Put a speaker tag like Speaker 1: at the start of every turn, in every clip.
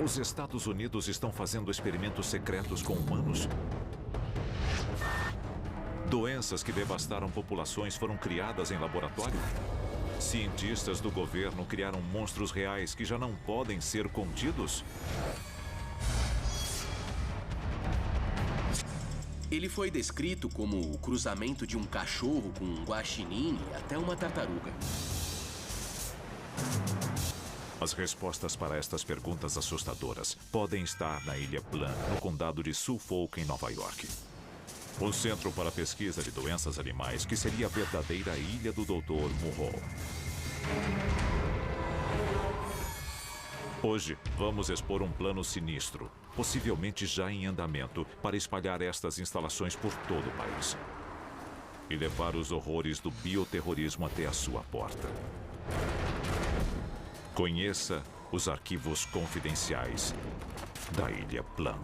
Speaker 1: Os Estados Unidos estão fazendo experimentos secretos com humanos? Doenças que devastaram populações foram criadas em laboratório? Cientistas do governo criaram monstros reais que já não podem ser contidos?
Speaker 2: Ele foi descrito como o cruzamento de um cachorro com um guaxinim e até uma tartaruga.
Speaker 1: As respostas para estas perguntas assustadoras podem estar na Ilha Plum, no condado de Suffolk, em Nova York. Um centro para pesquisa de doenças animais que seria a verdadeira ilha do Dr. Murrow. Hoje, vamos expor um plano sinistro, possivelmente já em andamento, para espalhar estas instalações por todo o país. E levar os horrores do bioterrorismo até a sua porta. Conheça os arquivos confidenciais da Ilha Plum.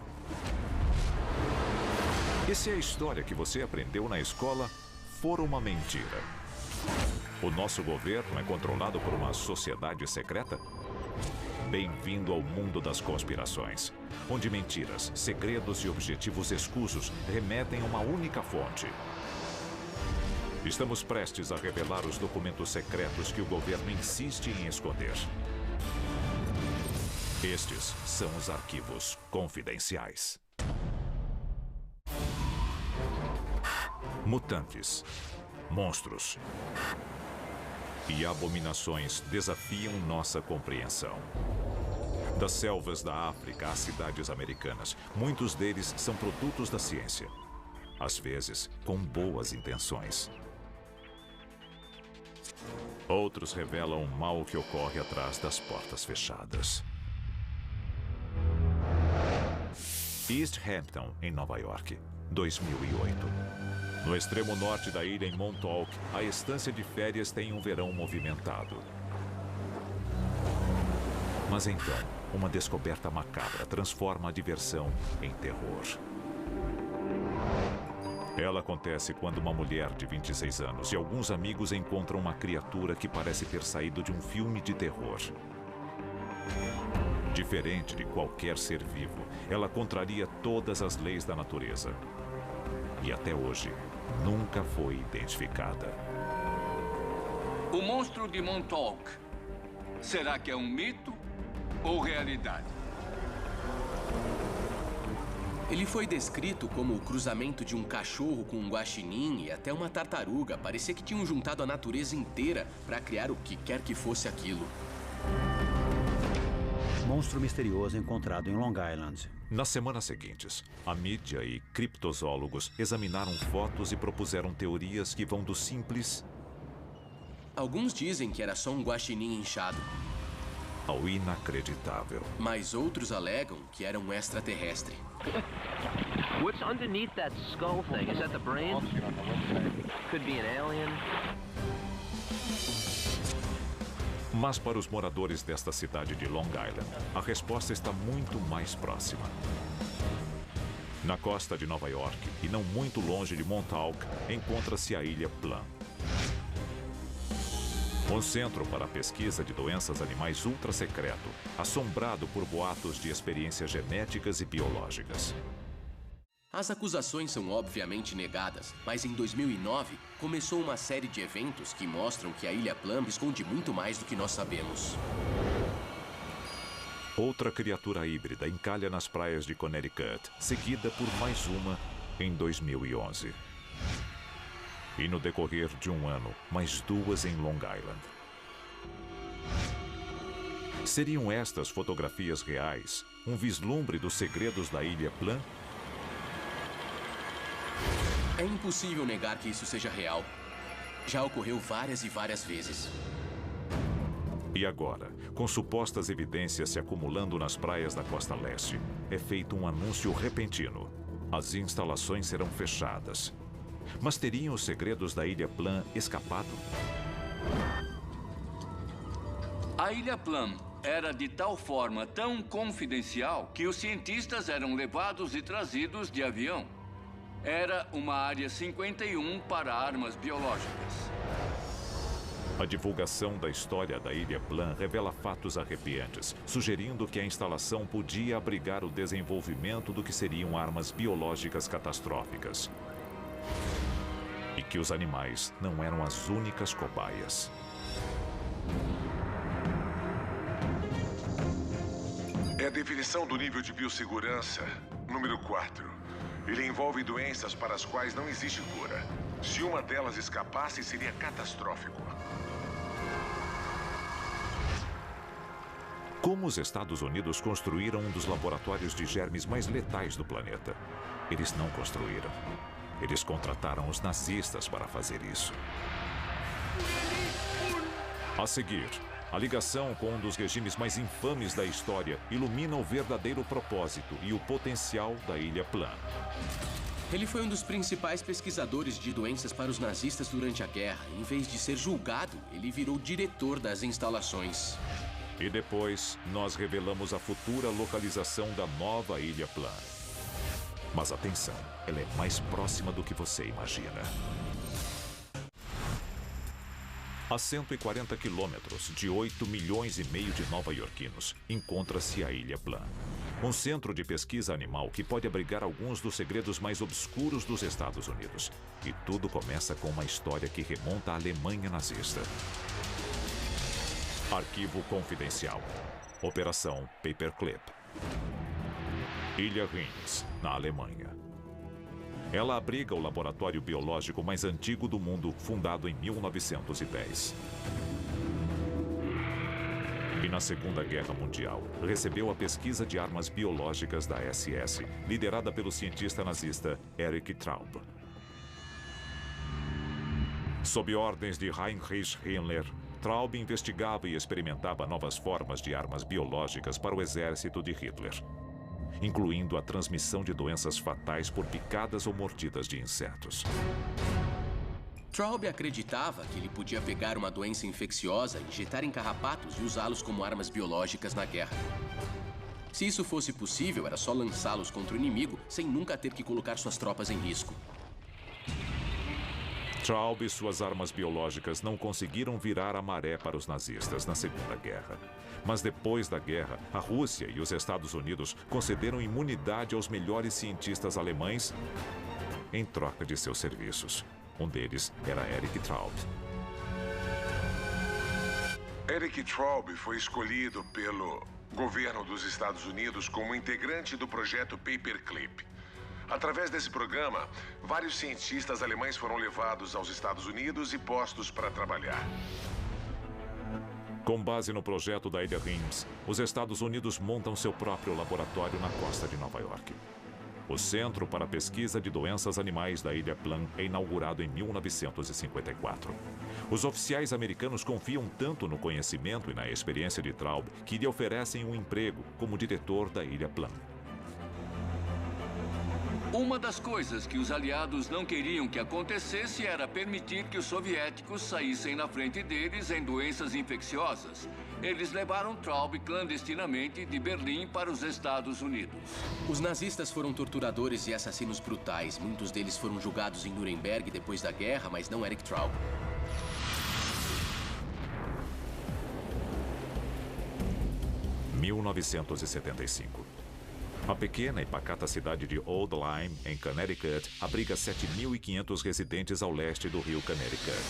Speaker 1: E se a história que você aprendeu na escola for uma mentira? O nosso governo é controlado por uma sociedade secreta? Bem-vindo ao mundo das conspirações, onde mentiras, segredos e objetivos escusos remetem a uma única fonte. Estamos prestes a revelar os documentos secretos que o governo insiste em esconder. Estes são os arquivos confidenciais. Mutantes, monstros e abominações desafiam nossa compreensão. Das selvas da África às cidades americanas, muitos deles são produtos da ciência, às vezes com boas intenções. Outros revelam o mal que ocorre atrás das portas fechadas. East Hampton, em Nova York, 2008. No extremo norte da ilha, em Montauk, a estância de férias tem um verão movimentado. Mas então, uma descoberta macabra transforma a diversão em terror. Ela acontece quando uma mulher de 26 anos e alguns amigos encontram uma criatura que parece ter saído de um filme de terror. Diferente de qualquer ser vivo, ela contraria todas as leis da natureza. E até hoje, nunca foi identificada.
Speaker 3: O monstro de Montauk. Será que é um mito ou realidade?
Speaker 2: Ele foi descrito como o cruzamento de um cachorro com um guaxinim e até uma tartaruga. Parecia que tinham juntado a natureza inteira para criar o que quer que fosse aquilo.
Speaker 4: Monstro misterioso encontrado em Long Island.
Speaker 1: Nas semanas seguintes, a mídia e criptozoólogos examinaram fotos e propuseram teorias que vão do simples
Speaker 2: Alguns dizem que era só um guaxinim inchado,
Speaker 1: ao inacreditável.
Speaker 2: mas outros alegam que era um extraterrestre.
Speaker 5: What's underneath that skull thing? Is that the brain? Could be an alien.
Speaker 1: Mas para os moradores desta cidade de Long Island, a resposta está muito mais próxima. Na costa de Nova York, e não muito longe de Montauk, encontra-se a Ilha Plum. Um centro para a pesquisa de doenças animais ultra secreto, assombrado por boatos de experiências genéticas e biológicas.
Speaker 2: As acusações são obviamente negadas, mas em 2009 começou uma série de eventos que mostram que a Ilha Plum esconde muito mais do que nós sabemos.
Speaker 1: Outra criatura híbrida encalha nas praias de Connecticut, seguida por mais uma em 2011. E no decorrer de um ano, mais duas em Long Island. Seriam estas fotografias reais um vislumbre dos segredos da Ilha Plum?
Speaker 2: É impossível negar que isso seja real. Já ocorreu várias e várias vezes.
Speaker 1: E agora, com supostas evidências se acumulando nas praias da costa leste, é feito um anúncio repentino. As instalações serão fechadas. Mas teriam os segredos da Ilha Plum escapado?
Speaker 3: A Ilha Plum era de tal forma tão confidencial que os cientistas eram levados e trazidos de avião. Era uma área 51 para armas biológicas.
Speaker 1: A divulgação da história da Ilha Plum revela fatos arrepiantes, sugerindo que a instalação podia abrigar o desenvolvimento do que seriam armas biológicas catastróficas. E que os animais não eram as únicas cobaias.
Speaker 6: É a definição do nível de biossegurança, número 4. Ele envolve doenças para as quais não existe cura. Se uma delas escapasse, seria catastrófico.
Speaker 1: Como os Estados Unidos construíram um dos laboratórios de germes mais letais do planeta? Eles não construíram. Eles contrataram os nazistas para fazer isso. A seguir, a ligação com um dos regimes mais infames da história ilumina o verdadeiro propósito e o potencial da Ilha Plum.
Speaker 2: Ele foi um dos principais pesquisadores de doenças para os nazistas durante a guerra. Em vez de ser julgado, ele virou diretor das instalações.
Speaker 1: E depois, nós revelamos a futura localização da nova Ilha Plum. Mas atenção, ela é mais próxima do que você imagina. A 140 quilômetros de 8 milhões e meio de nova-iorquinos, encontra-se a Ilha Plum. Um centro de pesquisa animal que pode abrigar alguns dos segredos mais obscuros dos Estados Unidos. E tudo começa com uma história que remonta à Alemanha nazista. Arquivo confidencial. Operação Paperclip. Ilha Reims, na Alemanha. Ela abriga o laboratório biológico mais antigo do mundo, fundado em 1910. E na Segunda Guerra Mundial, recebeu a pesquisa de armas biológicas da SS, liderada pelo cientista nazista Erich Traub. Sob ordens de Heinrich Himmler, Traub investigava e experimentava novas formas de armas biológicas para o exército de Hitler, incluindo a transmissão de doenças fatais por picadas ou mordidas de insetos.
Speaker 2: Traub acreditava que ele podia pegar uma doença infecciosa, injetar em carrapatos e usá-los como armas biológicas na guerra. Se isso fosse possível, era só lançá-los contra o inimigo, sem nunca ter que colocar suas tropas em risco.
Speaker 1: Traub e suas armas biológicas não conseguiram virar a maré para os nazistas na Segunda Guerra. Mas depois da guerra, a Rússia e os Estados Unidos concederam imunidade aos melhores cientistas alemães em troca de seus serviços. Um deles era Erich Traub.
Speaker 6: Erich Traub foi escolhido pelo governo dos Estados Unidos como integrante do projeto Paperclip. Através desse programa, vários cientistas alemães foram levados aos Estados Unidos e postos para trabalhar.
Speaker 1: Com base no projeto da Ilha Reims, os Estados Unidos montam seu próprio laboratório na costa de Nova York. O Centro para a Pesquisa de Doenças Animais da Ilha Plum é inaugurado em 1954. Os oficiais americanos confiam tanto no conhecimento e na experiência de Traub que lhe oferecem um emprego como diretor da Ilha Plum.
Speaker 3: Uma das coisas que os aliados não queriam que acontecesse era permitir que os soviéticos saíssem na frente deles em doenças infecciosas. Eles levaram Traub clandestinamente de Berlim para os Estados Unidos.
Speaker 2: Os nazistas foram torturadores e assassinos brutais. Muitos deles foram julgados em Nuremberg depois da guerra, mas não Erich Traub.
Speaker 1: Em 1975. A pequena e pacata cidade de Old Lyme, em Connecticut, abriga 7.500 residentes ao leste do rio Connecticut.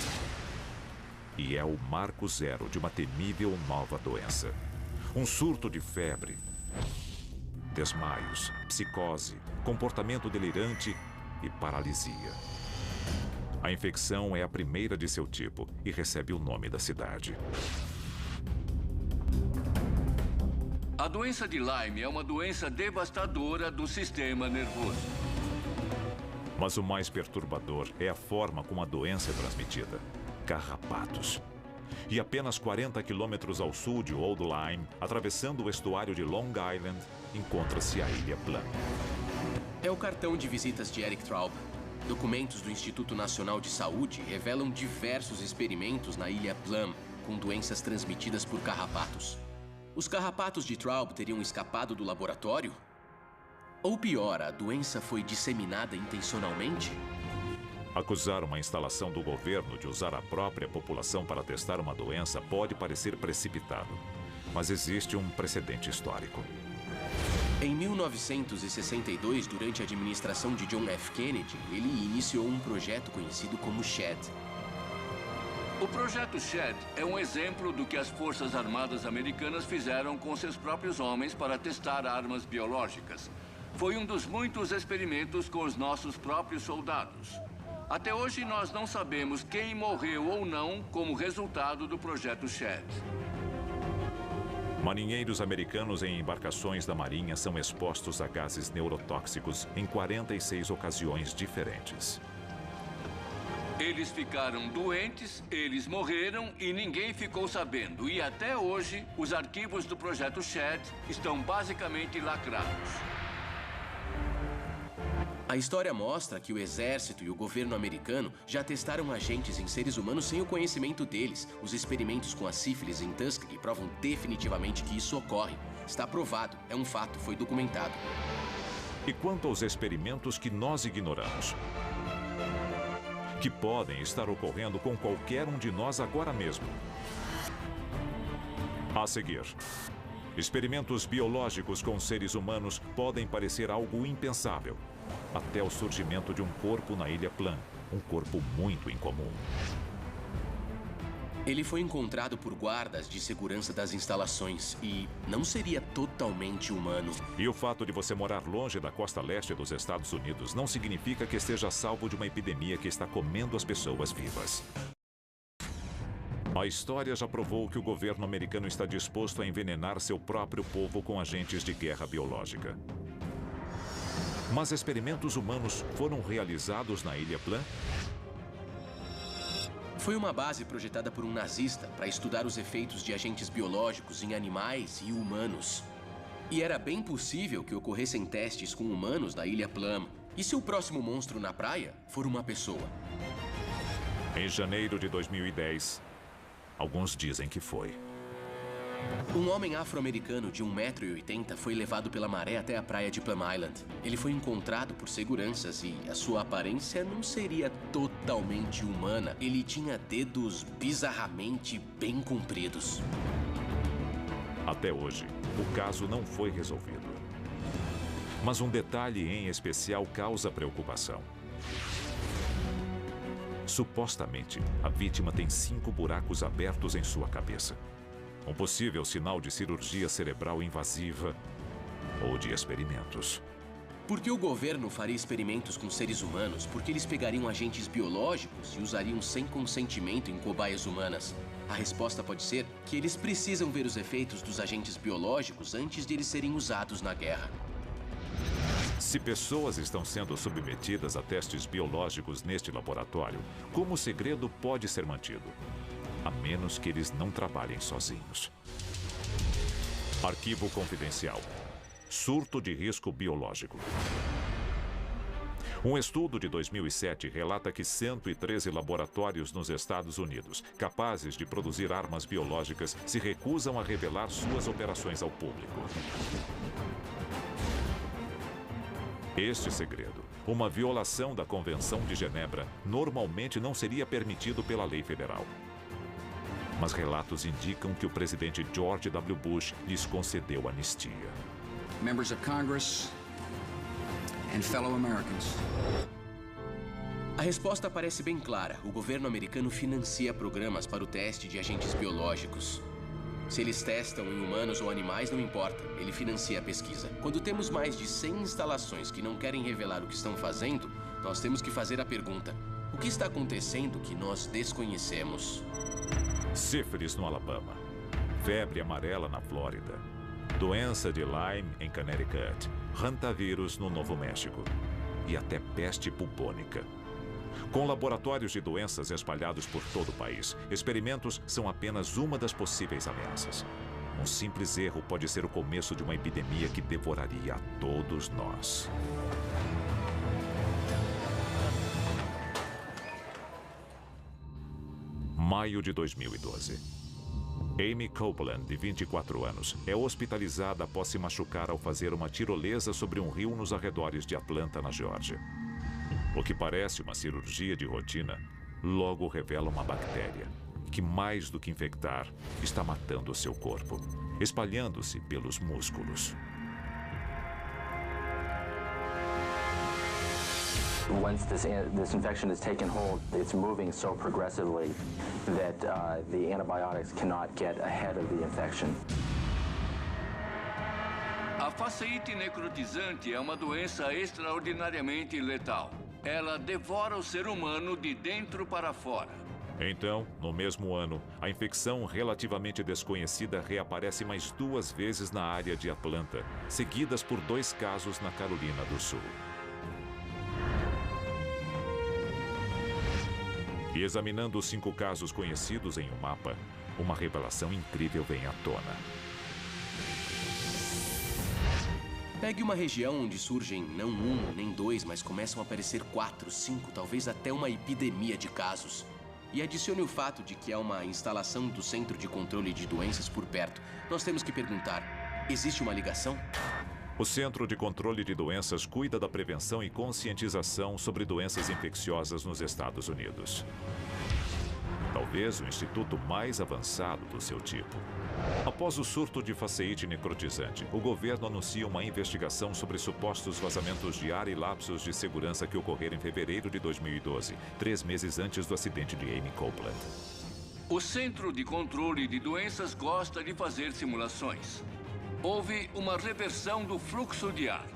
Speaker 1: E é o marco zero de uma temível nova doença. Um surto de febre, desmaios, psicose, comportamento delirante e paralisia. A infecção é a primeira de seu tipo e recebe o nome da cidade.
Speaker 3: A doença de Lyme é uma doença devastadora do sistema nervoso.
Speaker 1: Mas o mais perturbador é a forma como a doença é transmitida. Carrapatos. E apenas 40 quilômetros ao sul de Old Lyme, atravessando o estuário de Long Island, encontra-se a Ilha Plum.
Speaker 2: É o cartão de visitas de Erich Traub. Documentos do Instituto Nacional de Saúde revelam diversos experimentos na Ilha Plum com doenças transmitidas por carrapatos. Os carrapatos de Traub teriam escapado do laboratório? Ou pior, a doença foi disseminada intencionalmente?
Speaker 1: Acusar uma instalação do governo de usar a própria população para testar uma doença pode parecer precipitado, mas existe um precedente histórico.
Speaker 2: Em 1962, durante a administração de John F. Kennedy, ele iniciou um projeto conhecido como SHAD.
Speaker 3: O projeto SHAD é um exemplo do que as Forças Armadas Americanas fizeram com seus próprios homens para testar armas biológicas. Foi um dos muitos experimentos com os nossos próprios soldados. Até hoje, nós não sabemos quem morreu ou não como resultado do projeto SHAD.
Speaker 1: Marinheiros americanos em embarcações da Marinha são expostos a gases neurotóxicos em 46 ocasiões diferentes.
Speaker 3: Eles ficaram doentes, eles morreram e ninguém ficou sabendo. E até hoje, os arquivos do projeto SHAD estão basicamente lacrados.
Speaker 2: A história mostra que o exército e o governo americano já testaram agentes em seres humanos sem o conhecimento deles. Os experimentos com a sífilis em Tuskegee provam definitivamente que isso ocorre. Está provado, é um fato, foi documentado.
Speaker 1: E quanto aos experimentos que nós ignoramos? Que podem estar ocorrendo com qualquer um de nós agora mesmo. A seguir, experimentos biológicos com seres humanos podem parecer algo impensável, até o surgimento de um corpo na Ilha Plum, um corpo muito incomum.
Speaker 2: Ele foi encontrado por guardas de segurança das instalações e não seria totalmente humano.
Speaker 1: E o fato de você morar longe da costa leste dos Estados Unidos não significa que esteja salvo de uma epidemia que está comendo as pessoas vivas. A história já provou que o governo americano está disposto a envenenar seu próprio povo com agentes de guerra biológica. Mas experimentos humanos foram realizados na Ilha Plum?
Speaker 2: Foi uma base projetada por um nazista para estudar os efeitos de agentes biológicos em animais e humanos. E era bem possível que ocorressem testes com humanos na Ilha Plum. E se o próximo monstro na praia for uma pessoa?
Speaker 1: Em janeiro de 2010, alguns dizem que foi.
Speaker 2: Um homem afro-americano de 1,80 m foi levado pela maré até a praia de Plum Island. Ele foi encontrado por seguranças e a sua aparência não seria totalmente humana. Ele tinha dedos bizarramente bem compridos.
Speaker 1: Até hoje, o caso não foi resolvido. Mas um detalhe em especial causa preocupação. Supostamente, a vítima tem 5 buracos abertos em sua cabeça. Um possível sinal de cirurgia cerebral invasiva ou de experimentos.
Speaker 2: Por que o governo faria experimentos com seres humanos? Porque eles pegariam agentes biológicos e usariam sem consentimento em cobaias humanas. A resposta pode ser que eles precisam ver os efeitos dos agentes biológicos antes de eles serem usados na guerra.
Speaker 1: Se pessoas estão sendo submetidas a testes biológicos neste laboratório, como o segredo pode ser mantido? A menos que eles não trabalhem sozinhos. Arquivo confidencial. Surto de risco biológico. Um estudo de 2007 relata que 113 laboratórios nos Estados Unidos, capazes de produzir armas biológicas, se recusam a revelar suas operações ao público. Este segredo, uma violação da Convenção de Genebra, normalmente não seria permitido pela lei federal. Mas relatos indicam que o presidente George W. Bush lhes concedeu anistia.
Speaker 7: Members of Congress and fellow Americans.
Speaker 2: A resposta parece bem clara. O governo americano financia programas para o teste de agentes biológicos. Se eles testam em humanos ou animais, não importa. Ele financia a pesquisa. Quando temos mais de 100 instalações que não querem revelar o que estão fazendo, nós temos que fazer a pergunta: o que está acontecendo que nós desconhecemos?
Speaker 1: Sífilis no Alabama, febre amarela na Flórida, doença de Lyme em Connecticut, hantavírus no Novo México e até peste bubônica. Com laboratórios de doenças espalhados por todo o país, experimentos são apenas uma das possíveis ameaças. Um simples erro pode ser o começo de uma epidemia que devoraria a todos nós. Maio de 2012. Amy Copeland, de 24 anos, é hospitalizada após se machucar ao fazer uma tirolesa sobre um rio nos arredores de Atlanta, na Geórgia. O que parece uma cirurgia de rotina, logo revela uma bactéria que, mais do que infectar, está matando o seu corpo, espalhando-se pelos músculos.
Speaker 5: Once this infection has taken hold, it's moving so progressively that the antibiotics cannot get ahead of the infection.
Speaker 3: A faceite necrotizante é uma doença extraordinariamente letal. Ela devora o ser humano de dentro para fora.
Speaker 1: Então, no mesmo ano, a infecção relativamente desconhecida reaparece mais 2 vezes na área de Atlanta, seguidas por 2 casos na Carolina do Sul. E examinando os 5 casos conhecidos em um mapa, uma revelação incrível vem à tona.
Speaker 2: Pegue uma região onde surgem não 1, nem 2, mas começam a aparecer 4, 5, talvez até uma epidemia de casos. E adicione o fato de que há uma instalação do Centro de Controle de Doenças por perto. Nós temos que perguntar, existe uma ligação?
Speaker 1: O Centro de Controle de Doenças cuida da prevenção e conscientização sobre doenças infecciosas nos Estados Unidos. Talvez o instituto mais avançado do seu tipo. Após o surto de faceite necrotizante, o governo anuncia uma investigação sobre supostos vazamentos de ar e lapsos de segurança que ocorreram em fevereiro de 2012, 3 meses antes do acidente de Amy Copeland.
Speaker 3: O Centro de Controle de Doenças gosta de fazer simulações. Houve uma reversão do fluxo de ar.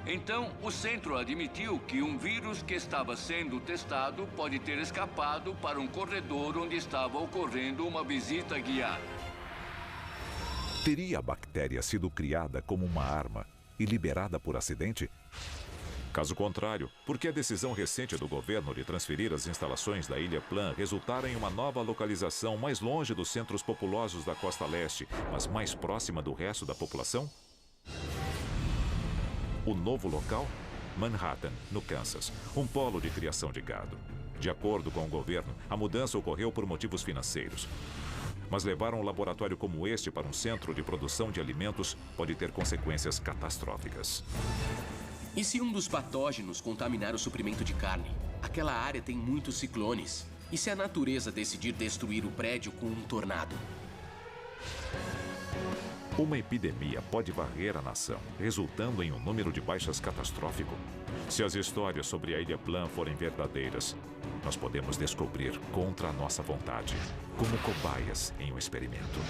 Speaker 3: Então, o centro admitiu que um vírus que estava sendo testado pode ter escapado para um corredor onde estava ocorrendo uma visita guiada.
Speaker 1: Teria a bactéria sido criada como uma arma e liberada por acidente? Caso contrário, por que a decisão recente do governo de transferir as instalações da Ilha Plan resultara em uma nova localização mais longe dos centros populosos da costa leste, mas mais próxima do resto da população? O novo local? Manhattan, no Kansas, um polo de criação de gado. De acordo com o governo, a mudança ocorreu por motivos financeiros. Mas levar um laboratório como este para um centro de produção de alimentos pode ter consequências catastróficas.
Speaker 2: E se um dos patógenos contaminar o suprimento de carne? Aquela área tem muitos ciclones. E se a natureza decidir destruir o prédio com um tornado?
Speaker 1: Uma epidemia pode varrer a nação, resultando em um número de baixas catastrófico. Se as histórias sobre a Ilha Plan forem verdadeiras, nós podemos descobrir contra a nossa vontade, como cobaias em um experimento.